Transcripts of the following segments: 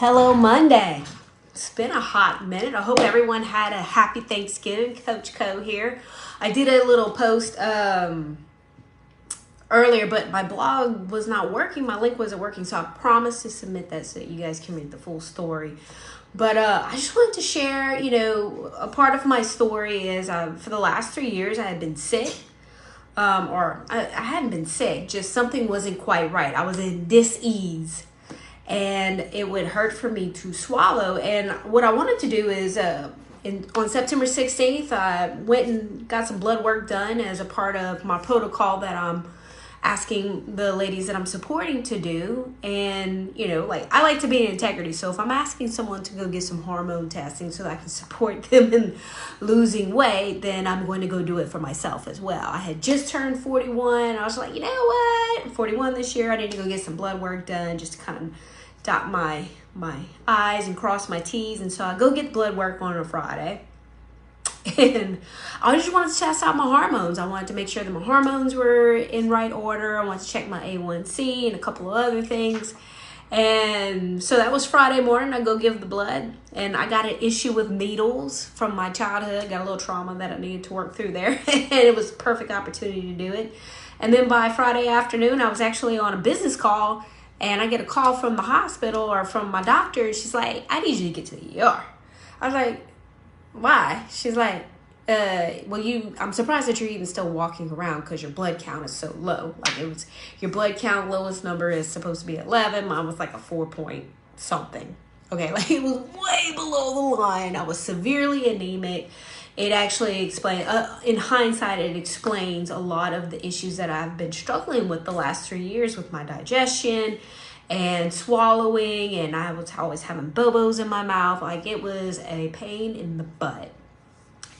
Hello, Monday. It's been a hot minute. I hope everyone had a happy Thanksgiving. Coach Co here. I did a little post earlier, but my blog was not working. My link wasn't working, so I promised to submit that so that you guys can read the full story. But I just wanted to share, a part of my story is for the last 3 years I had been sick. Or I hadn't been sick, just something wasn't quite right. I was in dis-ease. And it would hurt for me to swallow. And what I wanted to do is on September 16th, I went and got some blood work done as a part of my protocol that I'm asking the ladies that I'm supporting to do. And, I like to be in integrity. So if I'm asking someone to go get some hormone testing so that I can support them in losing weight, then I'm going to go do it for myself as well. I had just turned 41. I was like, you know what? I'm 41 this year. I need to go get some blood work done just to kind of dot my I's and cross my T's. And so I go get blood work on a Friday. And I just wanted to test out my hormones. I wanted to make sure that my hormones were in right order. I wanted to check my A1C and a couple of other things. And so that was Friday morning. I go give the blood. And I got an issue with needles from my childhood. Got a little trauma that I needed to work through there. And it was a perfect opportunity to do it. And then by Friday afternoon, I was actually on a business call. And I get a call from the hospital or from my doctor. And she's like, I need you to get to the ER. I was like, why? She's like, I'm surprised that you're even still walking around because your blood count is so low. Like your blood count lowest number is supposed to be 11. Mine was like a 4 point something. Okay, like it was way below the line. I was severely anemic. It actually explains, in hindsight, it explains a lot of the issues that I've been struggling with the last 3 years with my digestion and swallowing, and I was always having bobos in my mouth. Like it was a pain in the butt.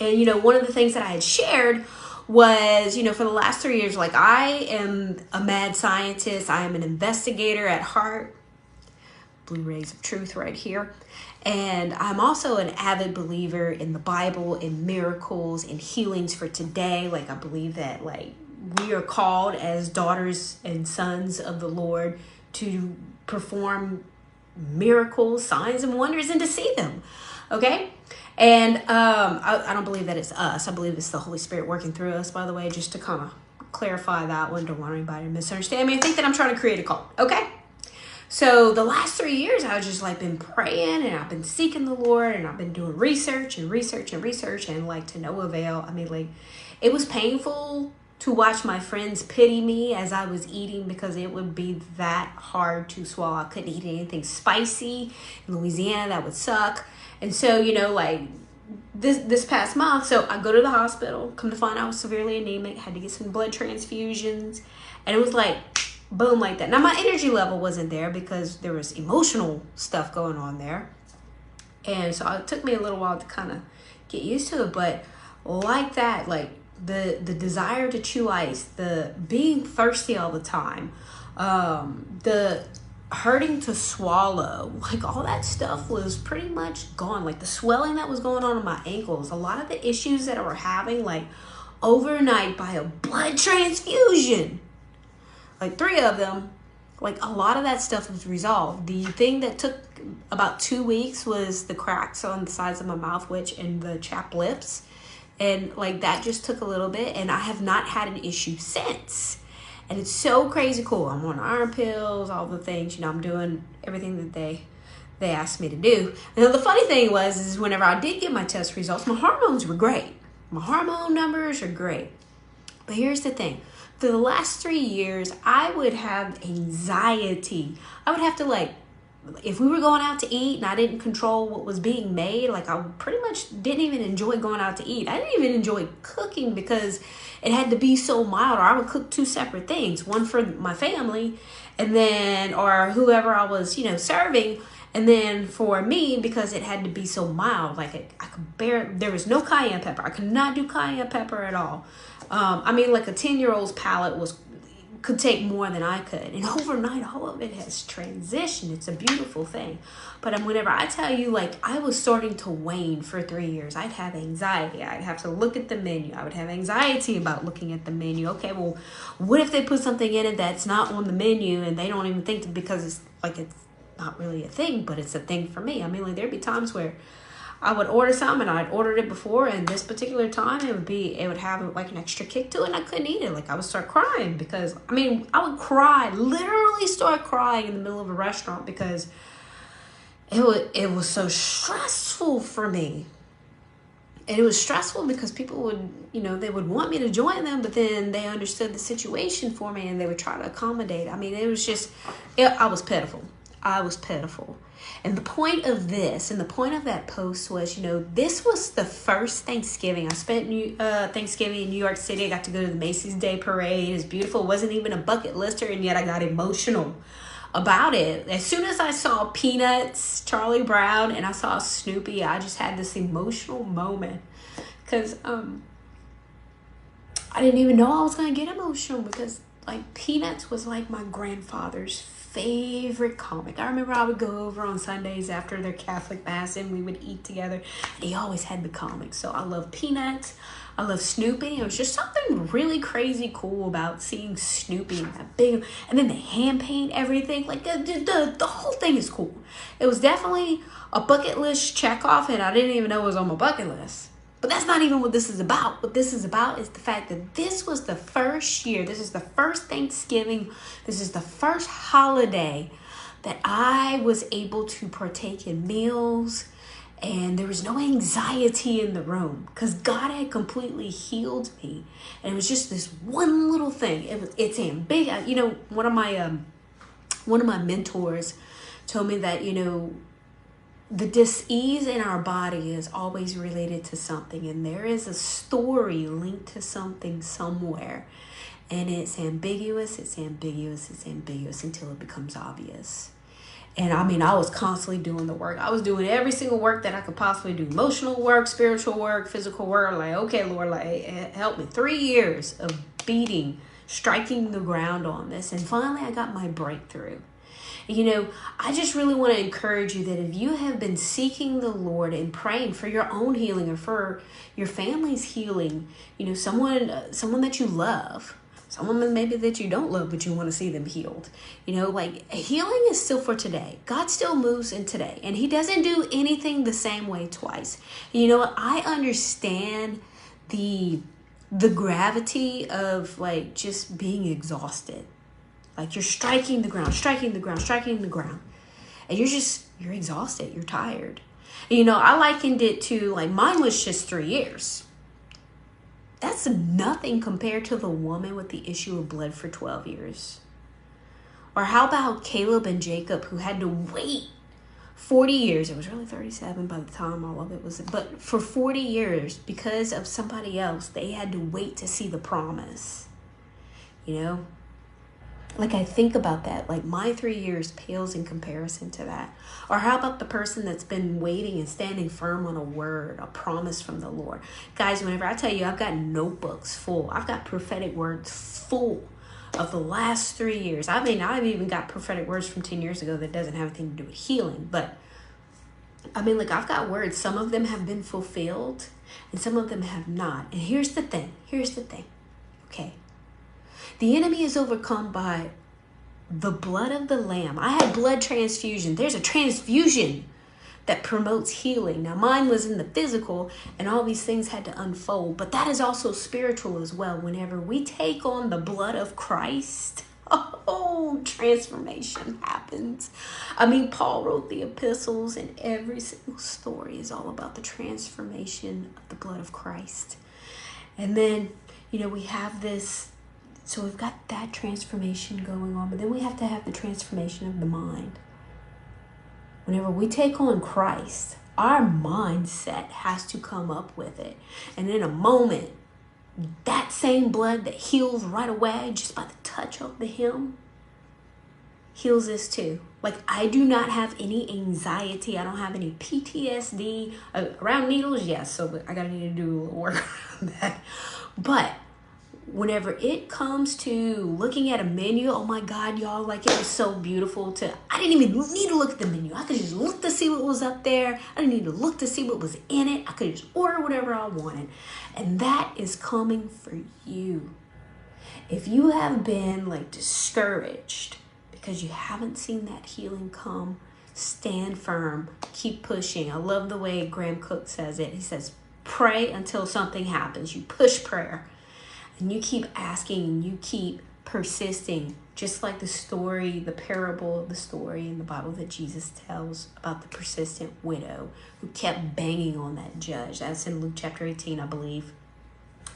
And, one of the things that I had shared was, for the last 3 years, like I am a mad scientist. I am an investigator at heart. Blue rays of truth right here. And I'm also an avid believer in the Bible, in miracles, in healings for today. Like I believe that we are called as daughters and sons of the Lord to perform miracles, signs, and wonders and to see them. Okay? And I don't believe that it's us. I believe it's the Holy Spirit working through us, by the way, just to kind of clarify that one. Don't want anybody to misunderstand me. I think that I'm trying to create a cult. Okay? So the last 3 years, I've just been praying and I've been seeking the Lord and I've been doing research and to no avail. I mean, it was painful to watch my friends pity me as I was eating because it would be that hard to swallow. I couldn't eat anything spicy in Louisiana. That would suck. And so, this past month, so I go to the hospital, come to find out I was severely anemic, had to get some blood transfusions, and it was boom, like that. Now, my energy level wasn't there because there was emotional stuff going on there. And so it took me a little while to kind of get used to it. But like that, the desire to chew ice, the being thirsty all the time, the hurting to swallow, all that stuff was pretty much gone. The swelling that was going on in my ankles, a lot of the issues that I were having, overnight by a blood transfusion, 3 of them, a lot of that stuff was resolved. The thing that took about 2 weeks was the cracks on the sides of my mouth, and the chapped lips. And that just took a little bit, and I have not had an issue since. And it's so crazy cool. I'm on iron pills, all the things, I'm doing everything that they asked me to do. And the funny thing is whenever I did get my test results, my hormones were great. My hormone numbers are great. But here's the thing. For the last 3 years, I would have anxiety. I would have to if we were going out to eat and I didn't control what was being made, I pretty much didn't even enjoy going out to eat. I didn't even enjoy cooking because it had to be so mild, or I would cook 2 separate things, one for my family and then, or whoever I was, serving. And then for me, because it had to be so mild, I could bear, there was no cayenne pepper. I could not do cayenne pepper at all. A 10-year-old's palate could take more than I could. And overnight, all of it has transitioned. It's a beautiful thing. But whenever I tell you, I was starting to wane for 3 years. I'd have anxiety. I'd have to look at the menu. I would have anxiety about looking at the menu. Okay, well, what if they put something in it that's not on the menu and they don't even think because it's not really a thing, but it's a thing for me. I mean, like there'd be times where I would order something and I'd ordered it before, and this particular time it would have like an extra kick to it and I couldn't eat it. Like I would start crying because I would cry, literally start crying in the middle of a restaurant because it was so stressful for me. And it was stressful because people would, they would want me to join them, but then they understood the situation for me and they would try to accommodate. I mean, it was just, I was pitiful. I was pitiful. And the point of this and the point of that post was, this was the first Thanksgiving. I spent Thanksgiving in New York City. I got to go to the Macy's Day Parade. It was beautiful. It wasn't even a bucket lister, and yet I got emotional about it. As soon as I saw Peanuts, Charlie Brown, and I saw Snoopy, I just had this emotional moment because I didn't even know I was going to get emotional because like Peanuts was like my grandfather's favorite comic. I remember I would go over on Sundays after their Catholic mass and we would eat together, and he always had the comics. So I love Peanuts. I love Snoopy. It was just something really crazy cool about seeing Snoopy and that big, and then they hand paint everything. Like the whole thing is cool. It was definitely a bucket list check off, and I didn't even know it was on my bucket list. But that's not even what this is about. What this is about is the fact that this was the first year, this is the first Thanksgiving, this is the first holiday that I was able to partake in meals, and there was no anxiety in the room because God had completely healed me. And it was just this one little thing. It's ambiguous. One of my mentors told me that, the dis-ease in our body is always related to something, and there is a story linked to something somewhere, and it's ambiguous until it becomes obvious. And I was constantly doing the work. I was doing every single work that I could possibly do. Emotional work, spiritual work, physical work. Like, okay, Lord, like, help me. 3 years of striking the ground on this. And finally, I got my breakthrough. I just really want to encourage you that if you have been seeking the Lord and praying for your own healing or for your family's healing, someone that you love, someone maybe that you don't love, but you want to see them healed, like healing is still for today. God still moves in today, and he doesn't do anything the same way twice. I understand the gravity of like just being exhausted. Like you're striking the ground, and you're exhausted, you're tired. I likened it to like mine was just 3 years. That's nothing compared to the woman with the issue of blood for 12 years. Or how about Caleb and Jacob, who had to wait 40 years. It was really 37 by the time all of it was, but for 40 years, because of somebody else, they had to wait to see the promise. Like I think about that, like my 3 years pales in comparison to that. Or how about the person that's been waiting and standing firm on a word, a promise from the Lord? Guys, whenever I tell you, I've got notebooks full. I've got prophetic words full of the last 3 years. I've even got prophetic words from 10 years ago that doesn't have anything to do with healing. But I've got words. Some of them have been fulfilled and some of them have not. And here's the thing. Okay. The enemy is overcome by the blood of the Lamb. I had blood transfusion. There's a transfusion that promotes healing. Now, mine was in the physical, and all these things had to unfold. But that is also spiritual as well. Whenever we take on the blood of Christ, transformation happens. Paul wrote the epistles, and every single story is all about the transformation of the blood of Christ. And then, we have this. So we've got that transformation going on, but then we have to have the transformation of the mind. Whenever we take on Christ, our mindset has to come up with it. And in a moment, that same blood that heals right away just by the touch of the hem heals this too. Like I do not have any anxiety. I don't have any PTSD around needles. Yes, so I need to do a little work around that. But whenever it comes to looking at a menu, oh my God, y'all, like it was so beautiful I didn't even need to look at the menu. I could just look to see what was up there. I didn't need to look to see what was in it. I could just order whatever I wanted. And that is coming for you. If you have been like discouraged because you haven't seen that healing come, Stand firm. Keep pushing. I love the way Graham Cook says it. He says, pray until something happens. You push prayer. And you keep asking and you keep persisting. Just like the story, the parable of the story in the Bible that Jesus tells about the persistent widow who kept banging on that judge. That's in Luke chapter 18, I believe.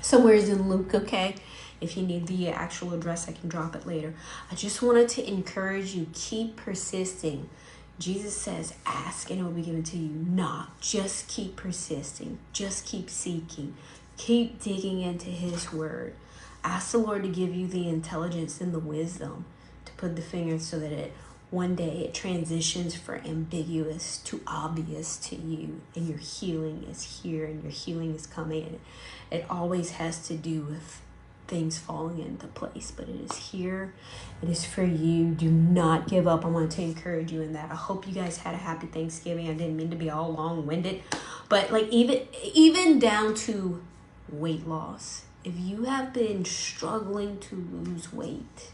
Somewhere is in Luke, okay? If you need the actual address, I can drop it later. I just wanted to encourage you, keep persisting. Jesus says, ask and it will be given to you. Knock. Just keep persisting. Just keep seeking. Keep digging into his word. Ask the Lord to give you the intelligence and the wisdom to put the finger so that one day it transitions from ambiguous to obvious to you, and your healing is here and your healing is coming. It always has to do with things falling into place, but it is here. It is for you. Do not give up. I want to encourage you in that. I hope you guys had a happy Thanksgiving. I didn't mean to be all long-winded, but like even down to weight loss. If you have been struggling to lose weight,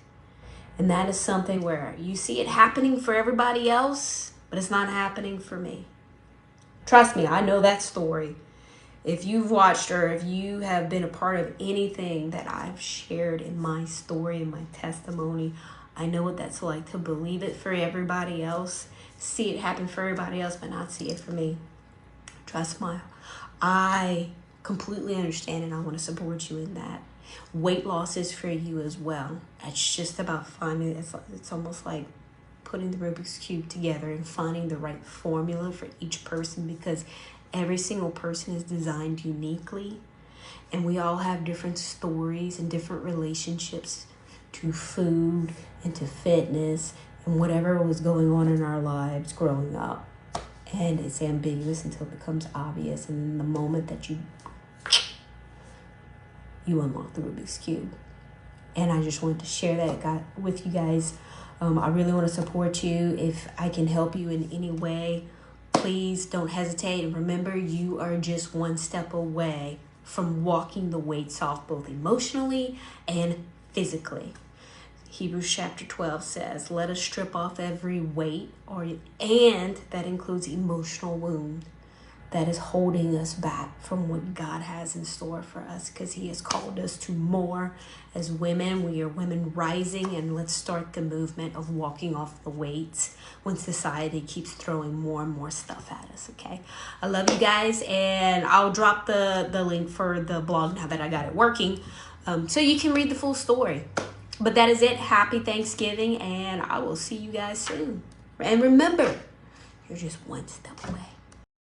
and that is something where you see it happening for everybody else, but it's not happening for me. Trust me, I know that story. If you've watched or if you have been a part of anything that I've shared in my story and my testimony, I know what that's like to believe it for everybody else, see it happen for everybody else, but not see it for me. Trust me, I completely understand and I want to support you in that. Weight loss is for you as well. It's just about finding, it's almost like putting the Rubik's Cube together and finding the right formula for each person, because every single person is designed uniquely and we all have different stories and different relationships to food and to fitness and whatever was going on in our lives growing up. And it's ambiguous until it becomes obvious, and in the moment that you unlock the Rubik's Cube. And I just wanted to share that with you guys. I really want to support you. If I can help you in any way, please don't hesitate. And remember, you are just one step away from walking the weights off, both emotionally and physically. Hebrews chapter 12 says, let us strip off every weight, and that includes emotional wound that is holding us back from what God has in store for us, because he has called us to more. As women, we are women rising, and let's start the movement of walking off the weights when society keeps throwing more and more stuff at us, okay? I love you guys, and I'll drop the link for the blog now that I got it working, so you can read the full story. But that is it. Happy Thanksgiving, and I will see you guys soon. And remember, you're just one step away.